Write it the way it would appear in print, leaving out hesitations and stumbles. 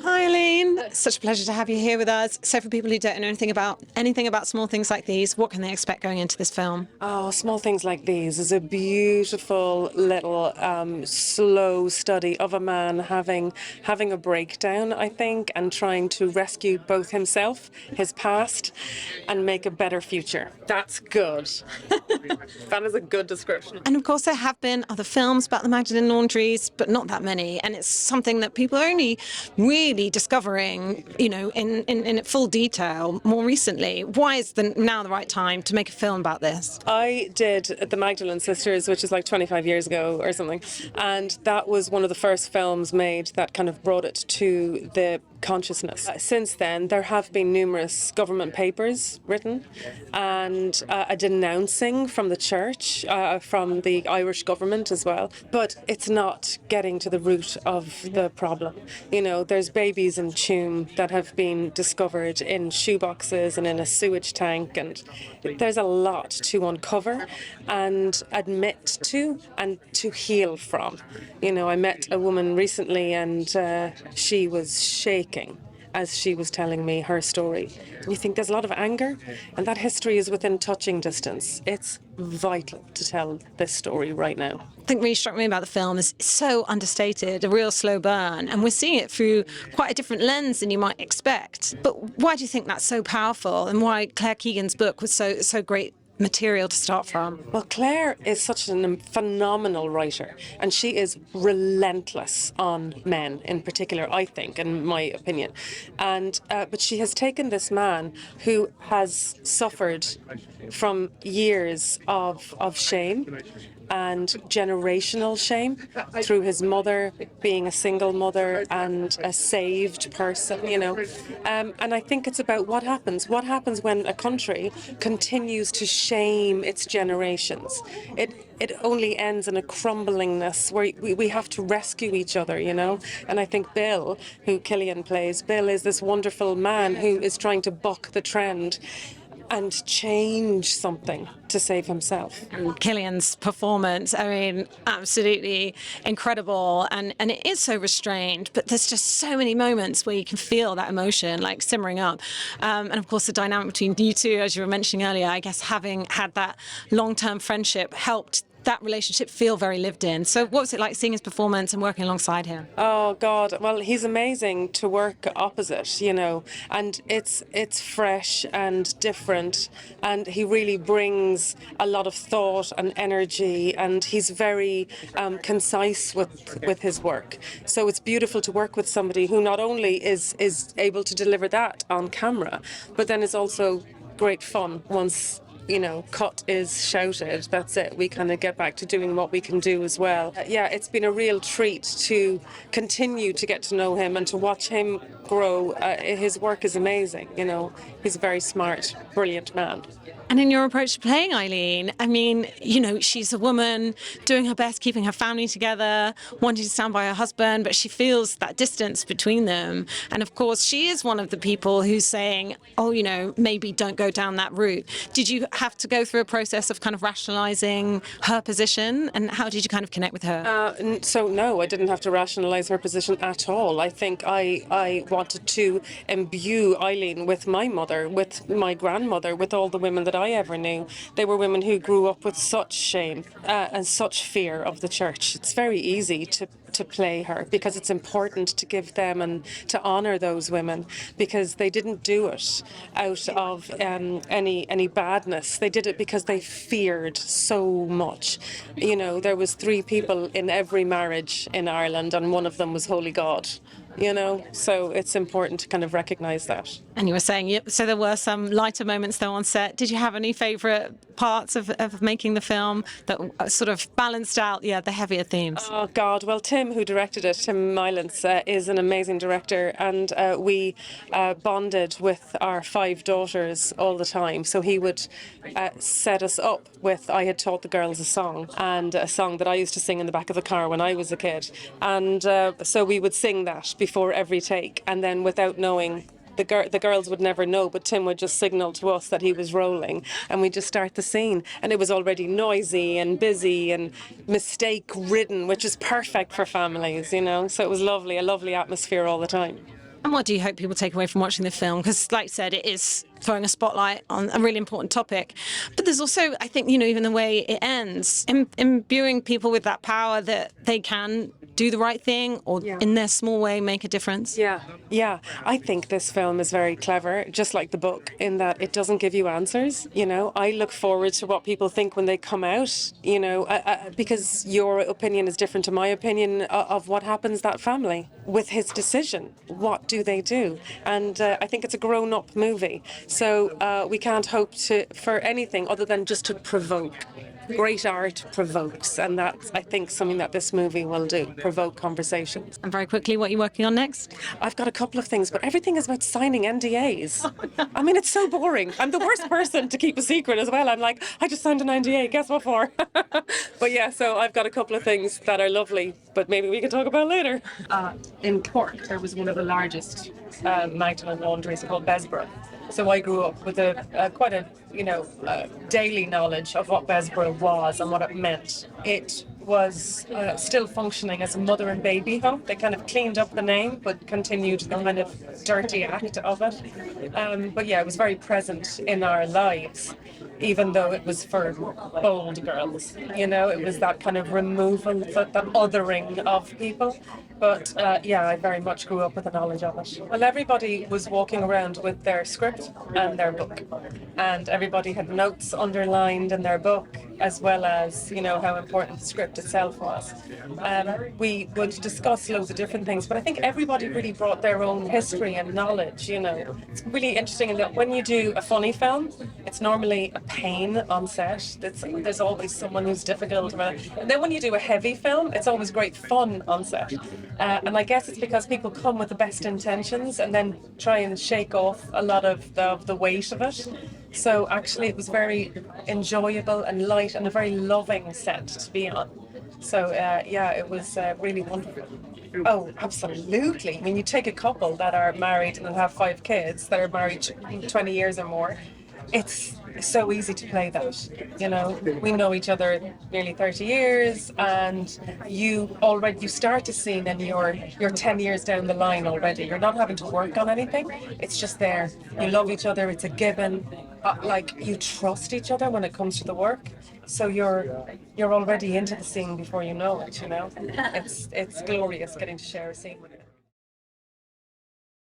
Hi, Eileen. Such a pleasure to have you here with us. So for people who don't know anything about Small Things Like These, what can they expect going into this film? Oh, Small Things Like These is a beautiful little slow study of a man having a breakdown, I think, and trying to rescue both himself, his past, and make a better future. That's good. That is a good description. And of course, there have been other films about the Magdalene laundries, but not that many. And it's something that people are only really discovering, in full detail more recently. Why is now the right time to make a film about this? I did The Magdalene Sisters, which is like 25 years ago or something, and that was one of the first films made that kind of brought it to the consciousness. Since then, there have been numerous government papers written and a denouncing from the church, from the Irish government as well, but it's not getting to the root of the problem. There's babies in Tuam that have been discovered in shoeboxes and in a sewage tank, and there's a lot to uncover and admit to and to heal from. I met a woman recently and she was shaking as she was telling me her story. You think there's a lot of anger, and that history is within touching distance. It's vital to tell this story right now. I think really struck me about the film is it's so understated, a real slow burn, and we're seeing it through quite a different lens than you might expect. But why do you think that's so powerful, and why Claire Keegan's book was so great material to start from? Well, Claire is such a phenomenal writer, and she is relentless on men in particular, I think, in my opinion. And but she has taken this man who has suffered from years of shame and generational shame through his mother being a single mother and a saved person, and I think it's about what happens when a country continues to shame its generations. It only ends in a crumblingness where we have to rescue each other, and I think Bill, who Cillian plays, Bill is this wonderful man who is trying to buck the trend and change something to save himself. Cillian's performance, absolutely incredible, and it is so restrained, but there's just so many moments where you can feel that emotion like simmering up. And of course the dynamic between you two, as you were mentioning earlier, I guess having had that long-term friendship helped that relationship feel very lived in. So what was it like seeing his performance and working alongside him? Oh God, well, he's amazing to work opposite, and it's fresh and different, and he really brings a lot of thought and energy, and he's very concise with his work. So it's beautiful to work with somebody who not only is able to deliver that on camera, but then is also great fun once cut is shouted. That's it. We kind of get back to doing what we can do as well. It's been a real treat to continue to get to know him and to watch him grow. His work is amazing. He's a very smart, brilliant man. And in your approach to playing Eileen, she's a woman doing her best, keeping her family together, wanting to stand by her husband, but she feels that distance between them. And of course, she is one of the people who's saying, maybe don't go down that route. Did you have to go through a process of kind of rationalizing her position? And how did you kind of connect with her? No, I didn't have to rationalize her position at all. I think I wanted to imbue Eileen with my mother, with my grandmother, with all the women that I ever knew. They were women who grew up with such shame and such fear of the church. It's very easy to play her because it's important to give them and to honour those women, because they didn't do it out of any badness. They did it because they feared so much. There was 3 people in every marriage in Ireland, and one of them was Holy God. So it's important to kind of recognise that. And you were saying, so there were some lighter moments though on set. Did you have any favourite parts of making the film that sort of balanced out, the heavier themes? Oh God, well, Tim, who directed it, Tim Mylance, is an amazing director, and we bonded with our 5 daughters all the time. So he would set us up with, I had taught the girls a song that I used to sing in the back of the car when I was a kid. And so we would sing that before every take, and then without knowing, the girls would never know, but Tim would just signal to us that he was rolling, and we'd just start the scene, and it was already noisy and busy and mistake ridden, which is perfect for families, so it was lovely, a lovely atmosphere all the time. And what do you hope people take away from watching the film? Because, like I said, it is throwing a spotlight on a really important topic. But there's also, I think, even the way it ends, imbuing people with that power that they can do the right thing or in their small way make a difference. Yeah. I think this film is very clever, just like the book, in that it doesn't give you answers. I look forward to what people think when they come out, because your opinion is different to my opinion of what happens to that family with his decision. What do they do? And I think it's a grown-up movie. So we can't hope for anything other than just to provoke. Great art provokes, and that's, I think, something that this movie will do, provoke conversations. And very quickly, what are you working on next? I've got a couple of things, but everything is about signing NDAs. I mean, it's so boring. I'm the worst person to keep a secret as well. I'm like, I just signed an NDA, guess what for? But yeah, so I've got a couple of things that are lovely, but maybe we can talk about later. In Cork, there was one of the largest Magdalen laundries called Bessborough. So I grew up with quite a daily knowledge of what Bessborough was and what it meant. It was still functioning as a mother and baby home. They kind of cleaned up the name, but continued the kind of dirty act of it. But yeah, it was very present in our lives, even though it was for bold girls. It was that kind of removal, that othering of people. But I very much grew up with the knowledge of it. Well, everybody was walking around with their script and their book, and everybody had notes underlined in their book, as well as how important the script itself was. We would discuss loads of different things, but I think everybody really brought their own history and knowledge. It's really interesting in that when you do a funny film, it's normally a pain on set. There's always someone who's difficult, and then when you do a heavy film, it's always great fun on set. And I guess it's because people come with the best intentions and then try and shake off a lot of the weight of it. So actually it was very enjoyable and light and a very loving set to be on. So it was really wonderful. Oh, absolutely. I mean, you take a couple that are married and have 5 kids that are married 20 years or more. It's so easy to play that. We know each other nearly 30 years, and you start a scene and you're 10 years down the line already. You're not having to work on anything. It's just there. You love each other. It's a given. You trust each other when it comes to the work. So you're already into the scene before you know it. It's glorious getting to share a scene with